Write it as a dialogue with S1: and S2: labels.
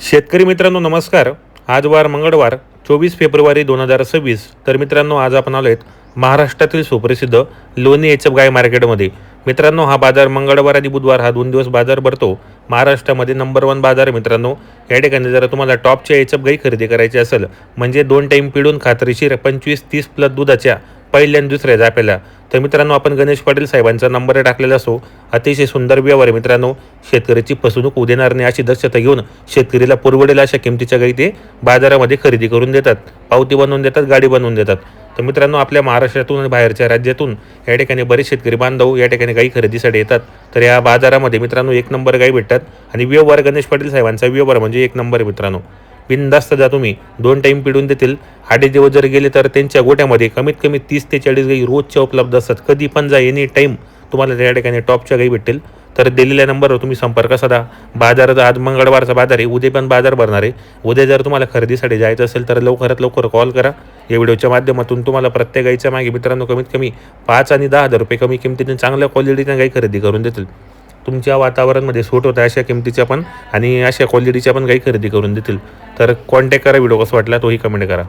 S1: शेतकरी मित्रांनो नमस्कार. आज वार मंगळवार 24 फेब्रुवारी 2026. तर मित्रांनो आज आपण आलो आहेत महाराष्ट्रातील सुप्रसिद्ध लोणी एचएफ गाय मार्केटमध्ये. मित्रांनो हा बाजार मंगळवार आणि बुधवार हा 2 दिवस बाजार भरतो. महाराष्ट्रामध्ये नंबर 1 बाजार आहे मित्रांनो. या ठिकाणी जर तुम्हाला टॉपच्या एचएफ गाई खरेदी करायची असेल म्हणजे 2 टाईम पिळून खात्रीशीर 25-30 प्लस दुधाच्या पहिल्या आणि दुसऱ्या जापेला, तर मित्रांनो आपण गणेश पाटील साहेबांचा नंबर टाकलेला असो. अतिशय सुंदर व्यवहार आहे मित्रांनो. शेतकऱ्याची फसवणूक होऊ देणार नाही अशी दक्षता घेऊन शेतकरीला परवडेल अशा किमतीच्या गाई ते बाजारामध्ये खरेदी करून देतात, पावती बनवून देतात, गाडी बनवून देतात. तर मित्रांनो आपल्या महाराष्ट्रातून आणि बाहेरच्या राज्यातून या ठिकाणी बरेच शेतकरी बांधव या ठिकाणी गाई खरेदीसाठी येतात. तर या बाजारामध्ये मित्रांनो 1 नंबर गाई भेटतात आणि व्यवहार गणेश पाटील साहेबांचा व्यवहार म्हणजे 1 नंबर आहे मित्रांनो. बिनधास्त जा तुम्ही, 2 टाईम पिळून देतील. 8 दिवस जर गेले तर त्यांच्या गोट्यामध्ये कमीत कमी 30 ते 40 गाई रोजच्या उपलब्ध असतात. कधी पण जा, एनी टाईम तुम्हाला त्या ठिकाणी टॉपच्या गाई भेटतील. तर दिलेल्या नंबरवर तुम्ही संपर्क साधा. बाजारात आज मंगळवारचा बाजार आहे, उद्या पण बाजार भरणार आहे. उद्या जर तुम्हाला खरेदीसाठी जायचं असेल तर लवकरात लवकर कॉल करा. या व्हिडिओच्या माध्यमातून तुम्हाला प्रत्येक गाईच्या मागे मित्रांनो कमीत कमी 5 आणि 10,000 रुपये कमी किमतीने चांगल्या क्वालिटीच्या गाई खरेदी करून देतील. तुमच्या वातावरणामध्ये सूट होता अशा किमतीच्या पण आणि अशा क्वालिटीच्या पण गाई खरेदी करून देतील. तर कॉन्टॅक्ट करा. व्हिडिओ कसा वाटला तोही कमेंट करा.